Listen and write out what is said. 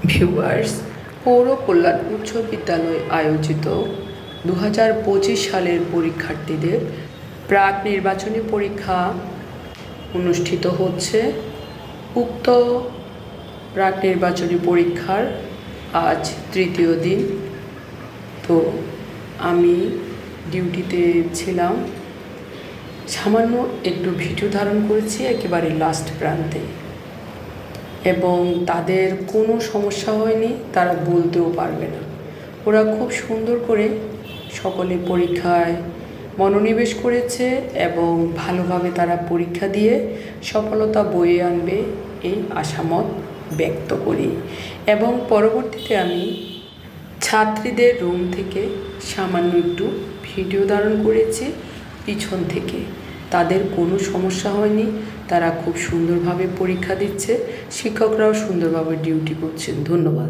Viewers, পৌর কল্যাণ উচ্চ বিদ্যালয় আয়োজিত 2025 সালের পরীক্ষার্থীদের প্রাক নির্বাচনী পরীক্ষা অনুষ্ঠিত হচ্ছে। উক্ত প্রাক নির্বাচনী পরীক্ষার আজ তৃতীয় দিন। তো আমি ডিউটিতে ছিলাম, সামান্য একটু ভিডিও ধারণ করেছি একেবারে লাস্ট প্রান্তে, এবং তাদের কোনো সমস্যা হয়নি, তারা বলতেও পারবে না। ওরা খুব সুন্দর করে সকলে পরীক্ষায় মনোনিবেশ করেছে এবং ভালোভাবে তারা পরীক্ষা দিয়ে সফলতা বয়ে আনবে এই আশামত ব্যক্ত করি। এবং পরবর্তীতে আমি ছাত্রীদের রুম থেকে সামান্য একটু ভিডিও ধারণ করেছি পিছন থেকে। তাদের কোনো সমস্যা হয়নি, তারা খুব সুন্দরভাবে পরীক্ষা দিচ্ছে, শিক্ষকরাও সুন্দরভাবে ডিউটি করছেন। ধন্যবাদ।